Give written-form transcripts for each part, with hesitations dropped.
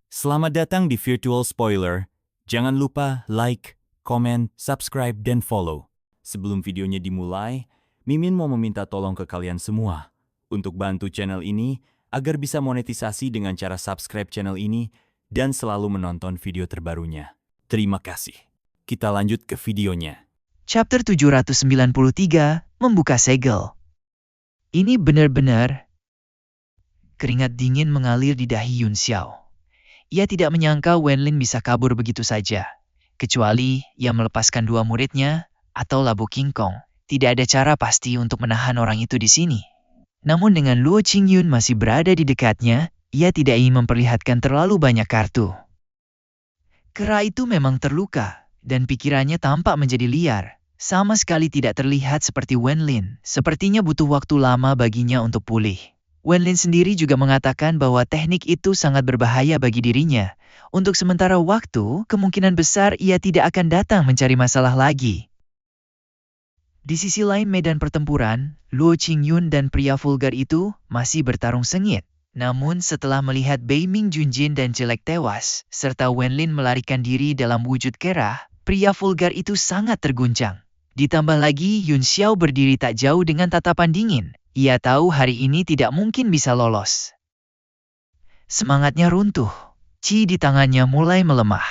Selamat datang di Virtual Spoiler. Jangan lupa like, komen, subscribe, dan follow. Sebelum videonya dimulai, Mimin mau meminta tolong ke kalian semua untuk bantu channel ini agar bisa monetisasi dengan cara subscribe channel ini dan selalu menonton video terbarunya. Terima kasih. Kita lanjut ke videonya. Chapter 793, Membuka Segel. Ini benar-benar. Keringat dingin mengalir di dahi Yun Xiao. Ia tidak menyangka Wenlin bisa kabur begitu saja. Kecuali ia melepaskan dua muridnya atau labu King Kong. Tidak ada cara pasti untuk menahan orang itu di sini. Namun dengan Luo Qingyun masih berada di dekatnya, ia tidak ingin memperlihatkan terlalu banyak kartu. Kera itu memang terluka, dan pikirannya tampak menjadi liar. Sama sekali tidak terlihat seperti Wenlin. Sepertinya butuh waktu lama baginya untuk pulih. Wenlin sendiri juga mengatakan bahwa teknik itu sangat berbahaya bagi dirinya. Untuk sementara waktu, kemungkinan besar ia tidak akan datang mencari masalah lagi. Di sisi lain medan pertempuran, Luo Qingyun dan pria vulgar itu masih bertarung sengit. Namun setelah melihat Bei Ming Junjin dan Jelek tewas, serta Wenlin melarikan diri dalam wujud kera, pria vulgar itu sangat terguncang. Ditambah lagi Yun Xiao berdiri tak jauh dengan tatapan dingin. Ia tahu hari ini tidak mungkin bisa lolos. Semangatnya runtuh. Qi di tangannya mulai melemah.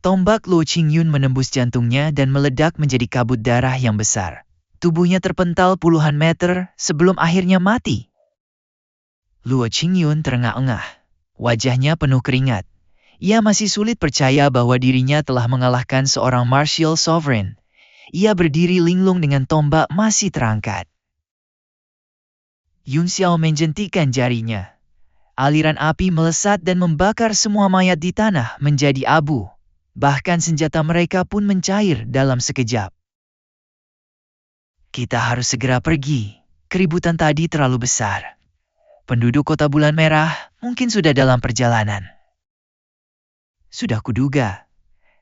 Tombak Luo Qingyun menembus jantungnya dan meledak menjadi kabut darah yang besar. Tubuhnya terpental puluhan meter sebelum akhirnya mati. Luo Qingyun terengah-engah. Wajahnya penuh keringat. Ia masih sulit percaya bahwa dirinya telah mengalahkan seorang martial sovereign. Ia berdiri linglung dengan tombak masih terangkat. Yun Xiao menjentikan jarinya. Aliran api melesat dan membakar semua mayat di tanah menjadi abu. Bahkan senjata mereka pun mencair dalam sekejap. Kita harus segera pergi. Keributan tadi terlalu besar. Penduduk kota bulan merah mungkin sudah dalam perjalanan. Sudah kuduga.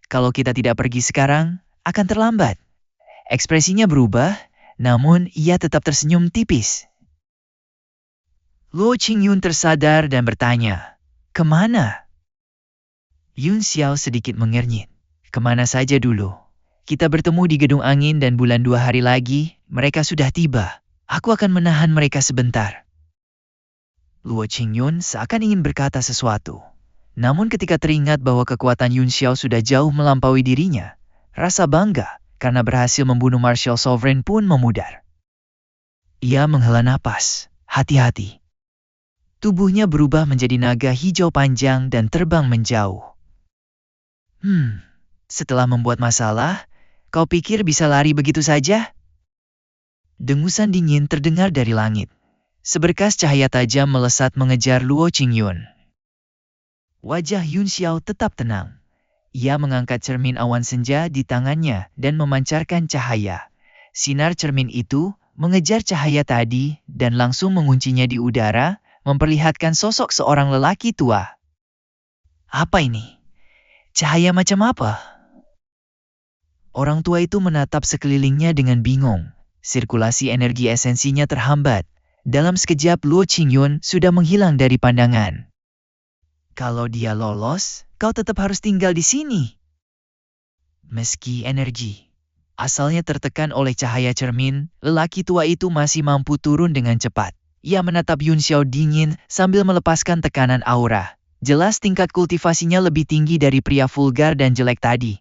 Kalau kita tidak pergi sekarang, akan terlambat. Ekspresinya berubah, namun ia tetap tersenyum tipis. Luo Qingyun tersadar dan bertanya, "Kemana?" Yun Xiao sedikit mengernyit. "Kemana saja dulu. Kita bertemu di gedung angin dan bulan 2 hari lagi, mereka sudah tiba. Aku akan menahan mereka sebentar." Luo Qingyun seakan ingin berkata sesuatu. Namun ketika teringat bahwa kekuatan Yun Xiao sudah jauh melampaui dirinya, rasa bangga karena berhasil membunuh Martial Sovereign pun memudar. Ia menghela napas, hati-hati. Tubuhnya berubah menjadi naga hijau panjang dan terbang menjauh. Setelah membuat masalah, kau pikir bisa lari begitu saja? Dengusan dingin terdengar dari langit. Seberkas cahaya tajam melesat mengejar Luo Qingyun. Wajah Yun Xiao tetap tenang. Ia mengangkat cermin awan senja di tangannya dan memancarkan cahaya. Sinar cermin itu mengejar cahaya tadi dan langsung menguncinya di udara, memperlihatkan sosok seorang lelaki tua. Apa ini? Cahaya macam apa? Orang tua itu menatap sekelilingnya dengan bingung. Sirkulasi energi esensinya terhambat. Dalam sekejap Luo Qingyun sudah menghilang dari pandangan. Kalau dia lolos, kau tetap harus tinggal di sini. Meski energi asalnya tertekan oleh cahaya cermin, lelaki tua itu masih mampu turun dengan cepat. Ia menatap Yun Xiao dingin sambil melepaskan tekanan aura. Jelas tingkat kultivasinya lebih tinggi dari pria vulgar dan jelek tadi.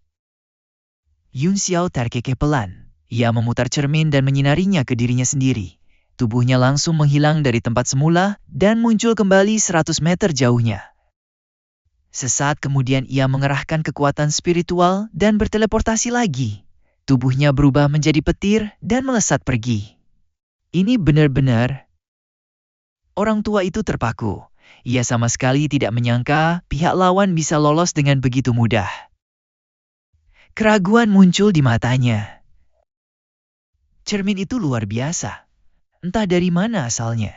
Yun Xiao terkekeh pelan. Ia memutar cermin dan menyinarinya ke dirinya sendiri. Tubuhnya langsung menghilang dari tempat semula dan muncul kembali 100 meter jauhnya. Sesaat kemudian ia mengerahkan kekuatan spiritual dan berteleportasi lagi. Tubuhnya berubah menjadi petir dan melesat pergi. Ini benar-benar. Orang tua itu terpaku. Ia sama sekali tidak menyangka pihak lawan bisa lolos dengan begitu mudah. Keraguan muncul di matanya. Cermin itu luar biasa. Entah dari mana asalnya.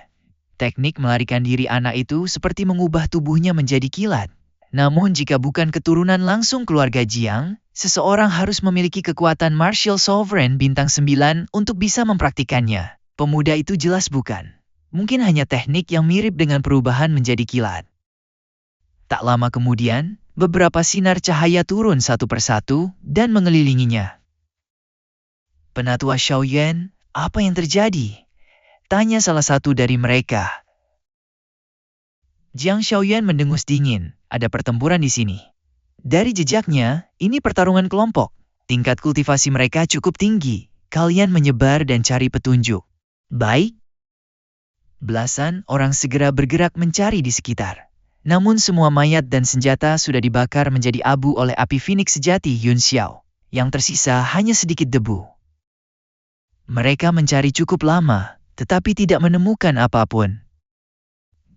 Teknik melarikan diri anak itu seperti mengubah tubuhnya menjadi kilat. Namun jika bukan keturunan langsung keluarga Jiang, seseorang harus memiliki kekuatan Martial Sovereign bintang 9 untuk bisa mempraktikannya. Pemuda itu jelas bukan. Mungkin hanya teknik yang mirip dengan perubahan menjadi kilat. Tak lama kemudian, beberapa sinar cahaya turun satu persatu dan mengelilinginya. Penatua Xiaoyuan, apa yang terjadi? Tanya salah satu dari mereka. Jiang Xiaoyuan mendengus dingin, ada pertempuran di sini. Dari jejaknya, ini pertarungan kelompok. Tingkat kultivasi mereka cukup tinggi. Kalian menyebar dan cari petunjuk. Baik. Belasan orang segera bergerak mencari di sekitar. Namun semua mayat dan senjata sudah dibakar menjadi abu oleh api Phoenix sejati Yun Xiao. Yang tersisa hanya sedikit debu. Mereka mencari cukup lama, tetapi tidak menemukan apapun.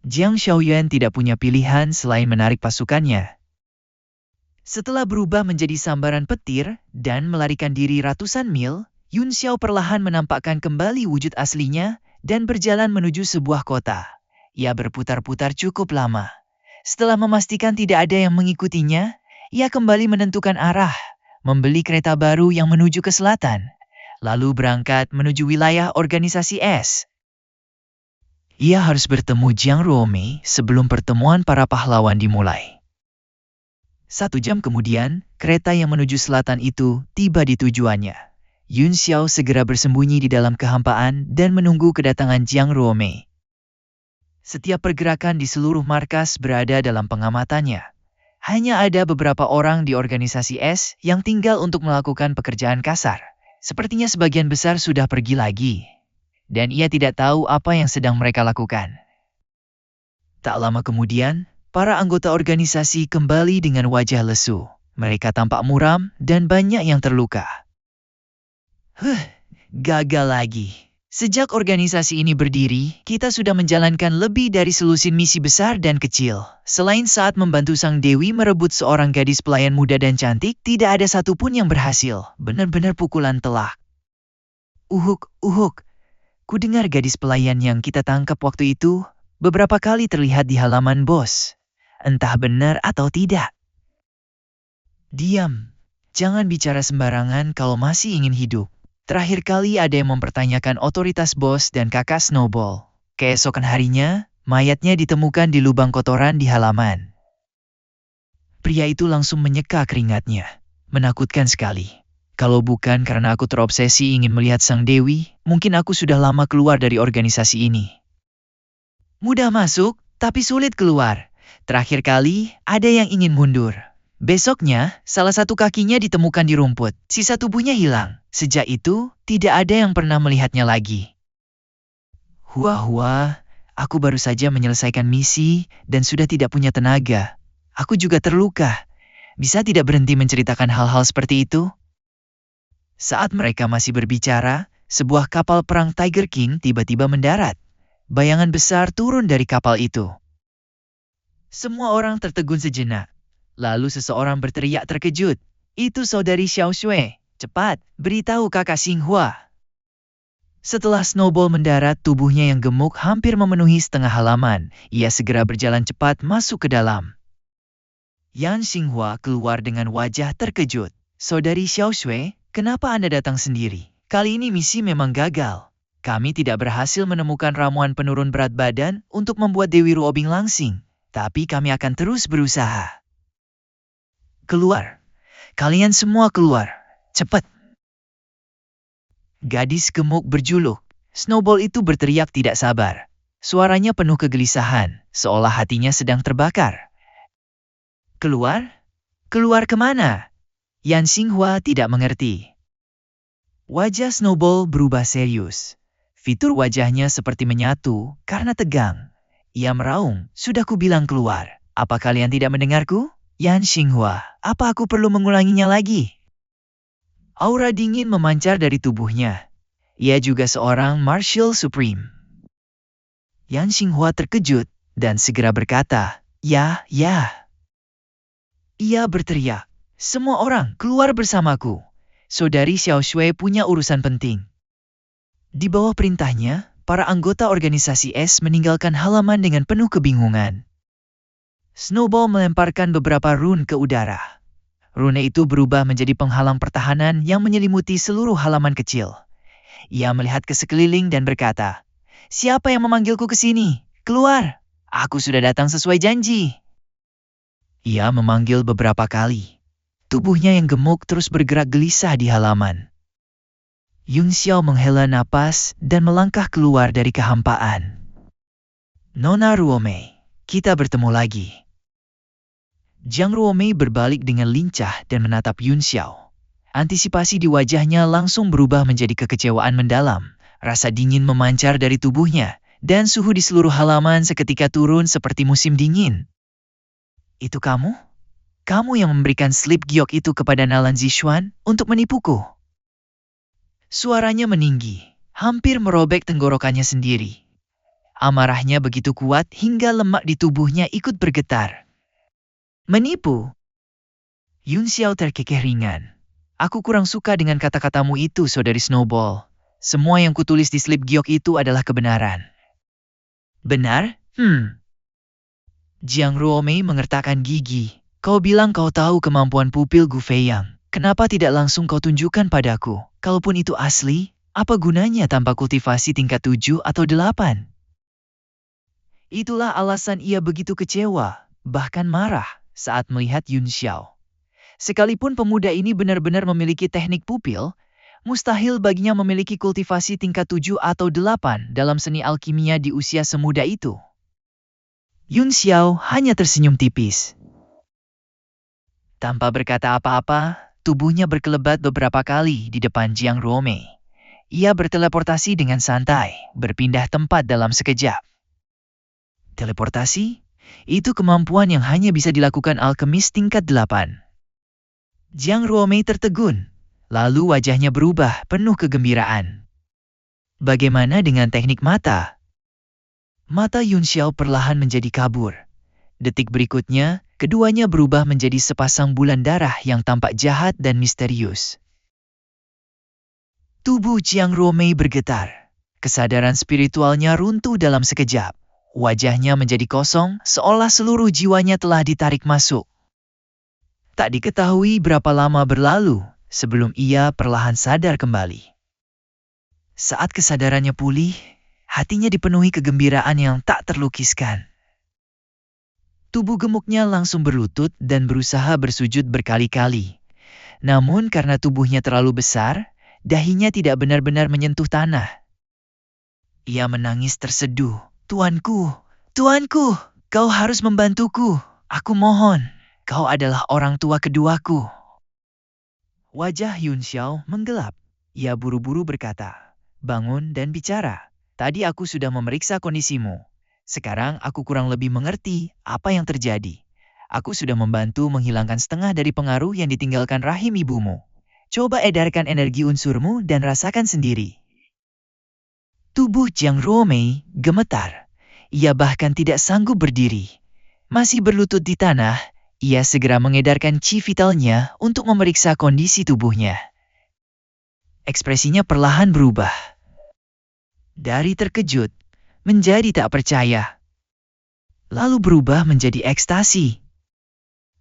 Jiang Xiaoyuan tidak punya pilihan selain menarik pasukannya. Setelah berubah menjadi sambaran petir dan melarikan diri ratusan mil, Yun Xiao perlahan menampakkan kembali wujud aslinya dan berjalan menuju sebuah kota. Ia berputar-putar cukup lama. Setelah memastikan tidak ada yang mengikutinya, ia kembali menentukan arah, membeli kereta baru yang menuju ke selatan, lalu berangkat menuju wilayah organisasi S. Ia harus bertemu Jiang Ruomei sebelum pertemuan para pahlawan dimulai. 1 jam kemudian, kereta yang menuju selatan itu tiba di tujuannya. Yun Xiao segera bersembunyi di dalam kehampaan dan menunggu kedatangan Jiang Ruomei. Setiap pergerakan di seluruh markas berada dalam pengamatannya. Hanya ada beberapa orang di organisasi S yang tinggal untuk melakukan pekerjaan kasar. Sepertinya sebagian besar sudah pergi lagi. Dan ia tidak tahu apa yang sedang mereka lakukan. Tak lama kemudian, para anggota organisasi kembali dengan wajah lesu. Mereka tampak muram dan banyak yang terluka. Gagal lagi. Sejak organisasi ini berdiri, kita sudah menjalankan lebih dari selusin misi besar dan kecil. Selain saat membantu Sang Dewi merebut seorang gadis pelayan muda dan cantik, tidak ada satupun yang berhasil. Benar-benar pukulan telak. Uhuk. Ku dengar gadis pelayan yang kita tangkap waktu itu beberapa kali terlihat di halaman bos. Entah benar atau tidak. Diam. Jangan bicara sembarangan kalau masih ingin hidup. Terakhir kali ada yang mempertanyakan otoritas bos dan kakak Snowball. Keesokan harinya, mayatnya ditemukan di lubang kotoran di halaman. Pria itu langsung menyeka keringatnya. Menakutkan sekali. Kalau bukan karena aku terobsesi ingin melihat Sang Dewi, mungkin aku sudah lama keluar dari organisasi ini. Mudah masuk, tapi sulit keluar. Terakhir kali, ada yang ingin mundur. Besoknya, salah satu kakinya ditemukan di rumput. Sisa tubuhnya hilang. Sejak itu, tidak ada yang pernah melihatnya lagi. Aku baru saja menyelesaikan misi dan sudah tidak punya tenaga. Aku juga terluka. Bisa tidak berhenti menceritakan hal-hal seperti itu? Saat mereka masih berbicara, sebuah kapal perang Tiger King tiba-tiba mendarat. Bayangan besar turun dari kapal itu. Semua orang tertegun sejenak. Lalu seseorang berteriak terkejut. Itu saudari Xiao Shui. Cepat, beritahu kakak Xinghua. Setelah Snowball mendarat, tubuhnya yang gemuk hampir memenuhi setengah halaman. Ia segera berjalan cepat masuk ke dalam. Yan Xinghua keluar dengan wajah terkejut. Saudari Xiao Shui, kenapa Anda datang sendiri? Kali ini misi memang gagal. Kami tidak berhasil menemukan ramuan penurun berat badan untuk membuat Dewi Ruobing langsing. Tapi kami akan terus berusaha. Keluar. Kalian semua keluar. Cepat. Gadis gemuk berjuluk. Snowball itu berteriak tidak sabar. Suaranya penuh kegelisahan, seolah hatinya sedang terbakar. Keluar? Keluar kemana? Yan Xinghua tidak mengerti. Wajah Snowball berubah serius. Fitur wajahnya seperti menyatu karena tegang. Ia meraung, sudah kubilang keluar. Apa kalian tidak mendengarku? Yan Xinghua, apa aku perlu mengulanginya lagi? Aura dingin memancar dari tubuhnya. Ia juga seorang Martial Supreme. Yan Xinghua terkejut dan segera berkata, Ya. Ia berteriak, semua orang keluar bersamaku. Saudari Xiao Shui punya urusan penting. Di bawah perintahnya, para anggota organisasi S meninggalkan halaman dengan penuh kebingungan. Snowball melemparkan beberapa rune ke udara. Rune itu berubah menjadi penghalang pertahanan yang menyelimuti seluruh halaman kecil. Ia melihat ke sekeliling dan berkata, Siapa yang memanggilku ke sini? Keluar! Aku sudah datang sesuai janji. Ia memanggil beberapa kali. Tubuhnya yang gemuk terus bergerak gelisah di halaman. Yun Xiao menghela napas dan melangkah keluar dari kehampaan. Nona Ruomei, kita bertemu lagi. Jiang Ruomei berbalik dengan lincah dan menatap Yun Xiao. Antisipasi di wajahnya langsung berubah menjadi kekecewaan mendalam. Rasa dingin memancar dari tubuhnya, dan suhu di seluruh halaman seketika turun seperti musim dingin. Itu kamu? Kamu yang memberikan slip giok itu kepada Nalan Zixuan untuk menipuku? Suaranya meninggi, hampir merobek tenggorokannya sendiri. Amarahnya begitu kuat hingga lemak di tubuhnya ikut bergetar. Menipu? Yun Xiao terkekeh ringan. Aku kurang suka dengan kata-katamu itu, saudari Snowball. Semua yang kutulis di slip giok itu adalah kebenaran. Benar? Jiang Ruomei mengertakkan gigi. Kau bilang kau tahu kemampuan pupil Gu Feiyang. Kenapa tidak langsung kau tunjukkan padaku? Kalaupun itu asli, apa gunanya tanpa kultivasi tingkat 7 atau 8? Itulah alasan ia begitu kecewa, bahkan marah saat melihat Yun Xiao. Sekalipun pemuda ini benar-benar memiliki teknik pupil, mustahil baginya memiliki kultivasi tingkat 7 atau 8 dalam seni alkimia di usia semuda itu. Yun Xiao hanya tersenyum tipis. Tanpa berkata apa-apa, tubuhnya berkelebat beberapa kali di depan Jiang Ruomei. Ia berteleportasi dengan santai, berpindah tempat dalam sekejap. Teleportasi? Itu kemampuan yang hanya bisa dilakukan alkemis tingkat 8. Jiang Ruomei tertegun, lalu wajahnya berubah penuh kegembiraan. Bagaimana dengan teknik mata? Mata Yun Xiao perlahan menjadi kabur. Detik berikutnya, keduanya berubah menjadi sepasang bulan darah yang tampak jahat dan misterius. Tubuh Jiang Ruomei bergetar. Kesadaran spiritualnya runtuh dalam sekejap. Wajahnya menjadi kosong, seolah seluruh jiwanya telah ditarik masuk. Tak diketahui berapa lama berlalu sebelum ia perlahan sadar kembali. Saat kesadarannya pulih, hatinya dipenuhi kegembiraan yang tak terlukiskan. Tubuh gemuknya langsung berlutut dan berusaha bersujud berkali-kali. Namun karena tubuhnya terlalu besar, dahinya tidak benar-benar menyentuh tanah. Ia menangis terseduh. Tuanku, tuanku, kau harus membantuku. Aku mohon, kau adalah orang tua keduaku. Wajah Yun Xiao menggelap. Ia buru-buru berkata, bangun dan bicara. Tadi aku sudah memeriksa kondisimu. Sekarang aku kurang lebih mengerti apa yang terjadi. Aku sudah membantu menghilangkan setengah dari pengaruh yang ditinggalkan rahim ibumu. Coba edarkan energi unsurmu dan rasakan sendiri. Tubuh Jiang Ruomei gemetar. Ia bahkan tidak sanggup berdiri. Masih berlutut di tanah, ia segera mengedarkan chi vitalnya untuk memeriksa kondisi tubuhnya. Ekspresinya perlahan berubah. Dari terkejut, menjadi tak percaya. Lalu berubah menjadi ekstasi.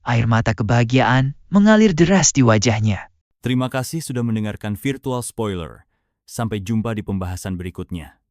Air mata kebahagiaan mengalir deras di wajahnya. Terima kasih sudah mendengarkan Virtual Spoiler. Sampai jumpa di pembahasan berikutnya.